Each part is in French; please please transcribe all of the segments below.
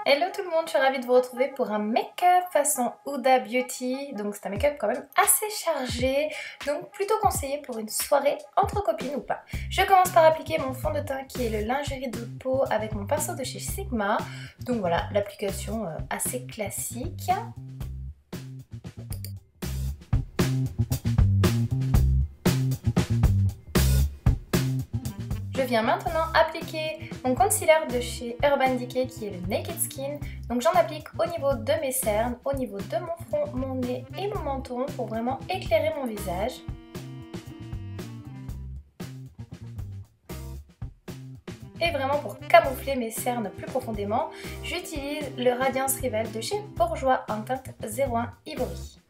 Hello tout le monde, je suis ravie de vous retrouver pour un make-up façon Huda Beauty. Donc c'est un make-up quand même assez chargé, donc plutôt conseillé pour une soirée entre copines ou pas. Je commence par appliquer mon fond de teint qui est le lingerie de peau avec mon pinceau de chez Sigma. Donc voilà, l'application assez classique. Je viens maintenant appliquer mon concealer de chez Urban Decay qui est le Naked Skin. Donc j'en applique au niveau de mes cernes, au niveau de mon front, mon nez et mon menton pour vraiment éclairer mon visage. Et vraiment pour camoufler mes cernes plus profondément, j'utilise le Radiance Rivel de chez Bourjois en teinte 01 Ivory.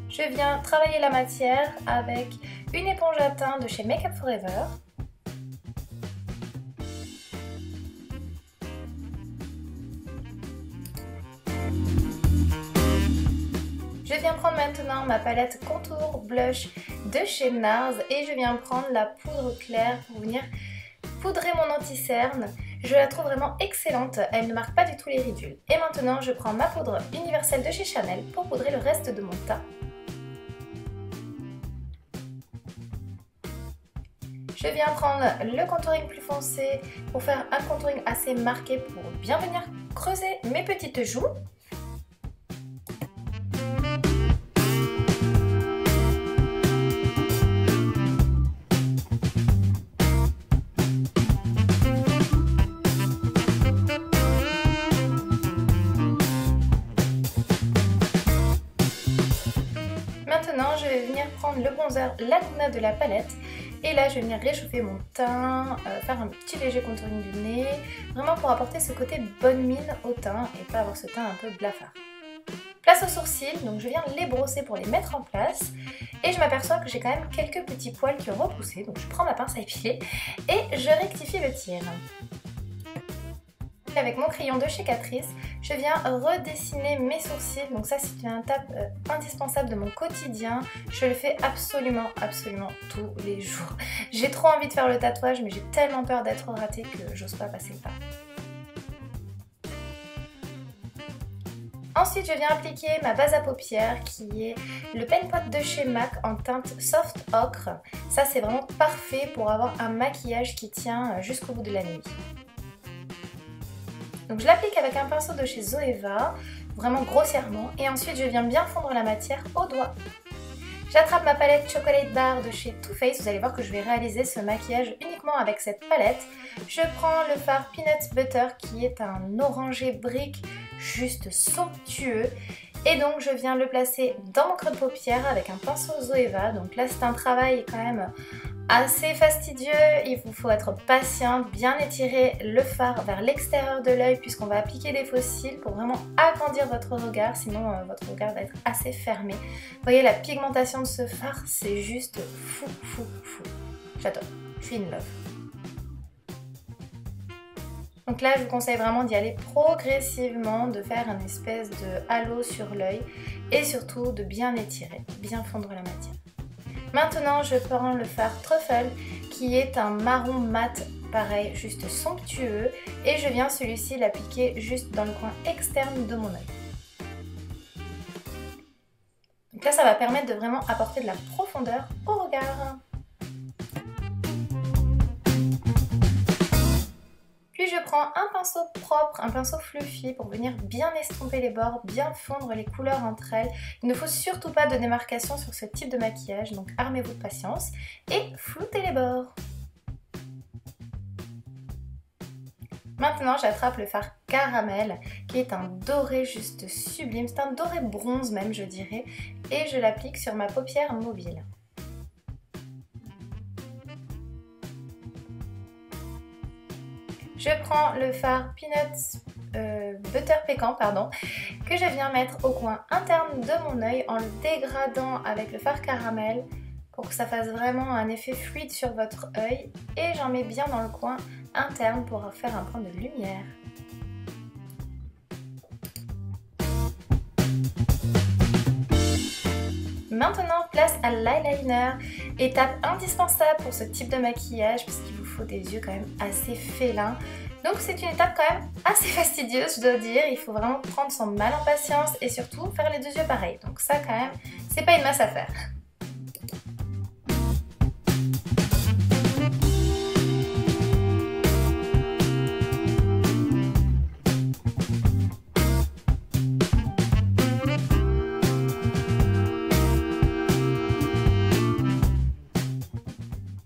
Je viens travailler la matière avec une éponge à teint de chez Make Up For Ever. Je viens prendre maintenant ma palette contour blush de chez NARS et je viens prendre la poudre claire pour venir poudrer mon anti-cerne. Je la trouve vraiment excellente, elle ne marque pas du tout les ridules. Et maintenant je prends ma poudre universelle de chez Chanel pour poudrer le reste de mon teint. Je viens prendre le contouring plus foncé pour faire un contouring assez marqué pour bien venir creuser mes petites joues. Maintenant, je vais venir prendre le bronzer Laguna de la palette. Et là, je vais venir réchauffer mon teint, faire un petit léger contouring du nez, vraiment pour apporter ce côté bonne mine au teint et pas avoir ce teint un peu blafard. Place aux sourcils, donc je viens les brosser pour les mettre en place. Et je m'aperçois que j'ai quand même quelques petits poils qui ont repoussé, donc je prends ma pince à épiler et je rectifie le tir. Avec mon crayon de chez Catrice, je viens redessiner mes sourcils. Donc ça c'est une étape indispensable de mon quotidien. Je le fais absolument tous les jours. J'ai trop envie de faire le tatouage mais j'ai tellement peur d'être ratée que j'ose pas passer le pas. Ensuite, je viens appliquer ma base à paupières qui est le Pen Pot de chez MAC en teinte Soft Ocre. Ça c'est vraiment parfait pour avoir un maquillage qui tient jusqu'au bout de la nuit. Donc je l'applique avec un pinceau de chez Zoeva, vraiment grossièrement, et ensuite je viens bien fondre la matière au doigt. J'attrape ma palette Chocolate Bar de chez Too Faced, vous allez voir que je vais réaliser ce maquillage uniquement avec cette palette. Je prends le fard Peanut Butter qui est un orangé brique juste somptueux. Et donc je viens le placer dans mon creux de paupière avec un pinceau Zoeva. Donc là c'est un travail quand même assez fastidieux, il vous faut être patient, bien étirer le fard vers l'extérieur de l'œil puisqu'on va appliquer des faux cils pour vraiment agrandir votre regard, sinon votre regard va être assez fermé. Vous voyez la pigmentation de ce fard, c'est juste fou. J'adore, je suis in love. Donc là je vous conseille vraiment d'y aller progressivement, de faire une espèce de halo sur l'œil et surtout de bien étirer, bien fondre la matière. Maintenant je prends le fard Truffle qui est un marron mat, pareil, juste somptueux, et je viens celui-ci l'appliquer juste dans le coin externe de mon œil. Donc là ça va permettre de vraiment apporter de la profondeur au regard. Puis je prends un pinceau propre, un pinceau fluffy pour venir bien estomper les bords, bien fondre les couleurs entre elles. Il ne faut surtout pas de démarcation sur ce type de maquillage, donc armez-vous de patience et floutez les bords. Maintenant j'attrape le fard Caramel qui est un doré juste sublime, c'est un doré bronze même je dirais, et je l'applique sur ma paupière mobile. Je prends le fard Peanut Butter Pécan que je viens mettre au coin interne de mon œil en le dégradant avec le fard caramel pour que ça fasse vraiment un effet fluide sur votre œil, et j'en mets bien dans le coin interne pour faire un point de lumière. Maintenant place à l'eyeliner, étape indispensable pour ce type de maquillage puisqu'il vous faut faut des yeux quand même assez félins. Donc c'est une étape quand même assez fastidieuse, je dois dire. Il faut vraiment prendre son mal en patience et surtout faire les deux yeux pareils. Donc ça quand même, c'est pas une masse à faire.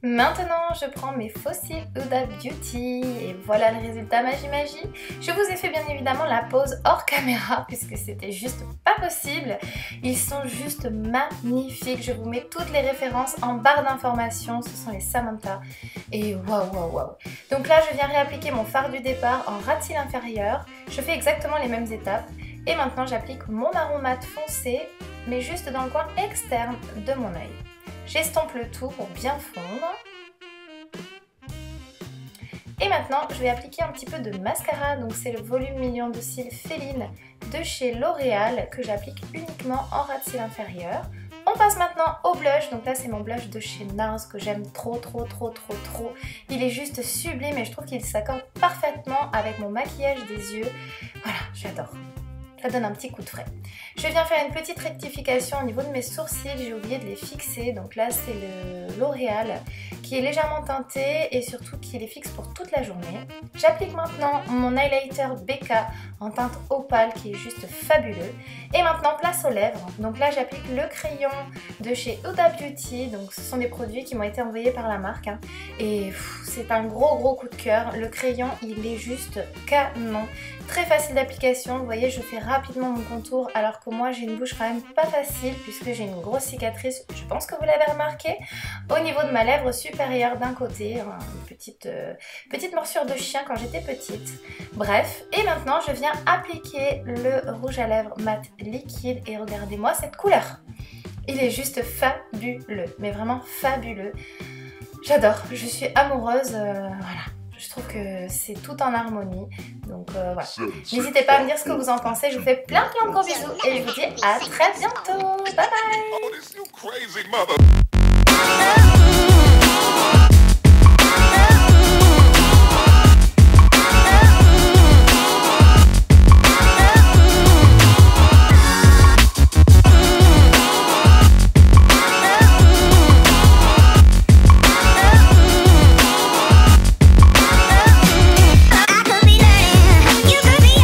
Maintenant, je prends mes faux cils Huda Beauty et voilà le résultat magie. Je vous ai fait bien évidemment la pose hors caméra puisque c'était juste pas possible. Ils sont juste magnifiques. Je vous mets toutes les références en barre d'informations. Ce sont les Samantha et waouh. Donc là, je viens réappliquer mon fard du départ en ras de cils inférieur. Je fais exactement les mêmes étapes et maintenant j'applique mon marron mat foncé mais juste dans le coin externe de mon œil. J'estompe le tout pour bien fondre. Et maintenant, je vais appliquer un petit peu de mascara. Donc c'est le volume million de cils Féline de chez L'Oréal que j'applique uniquement en ras de cils inférieur. On passe maintenant au blush. Donc là, c'est mon blush de chez NARS que j'aime trop. Il est juste sublime et je trouve qu'il s'accorde parfaitement avec mon maquillage des yeux. Voilà, j'adore. Ça donne un petit coup de frais. Je viens faire une petite rectification au niveau de mes sourcils, j'ai oublié de les fixer. Donc là c'est le L'Oréal qui est légèrement teinté et surtout qui les fixe pour toute la journée. J'applique maintenant mon highlighter BK en teinte opale qui est juste fabuleux. Et maintenant place aux lèvres. Donc là j'applique le crayon de chez Huda Beauty. Donc ce sont des produits qui m'ont été envoyés par la marque. Et c'est un gros coup de cœur. Le crayon il est juste canon. Très facile d'application. Vous voyez je fais rapidement mon contour alors que moi j'ai une bouche quand même pas facile puisque j'ai une grosse cicatrice, je pense que vous l'avez remarqué, au niveau de ma lèvre supérieure d'un côté, une petite morsure de chien quand j'étais petite. Bref, et maintenant je viens appliquer le rouge à lèvres mat liquide et regardez-moi cette couleur. Il est juste fabuleux, mais vraiment fabuleux. J'adore, je suis amoureuse, voilà. Je trouve que c'est tout en harmonie. Donc voilà. N'hésitez pas à me dire ce que vous en pensez. Je vous fais plein de gros bisous et je vous dis à très bientôt. Bye bye.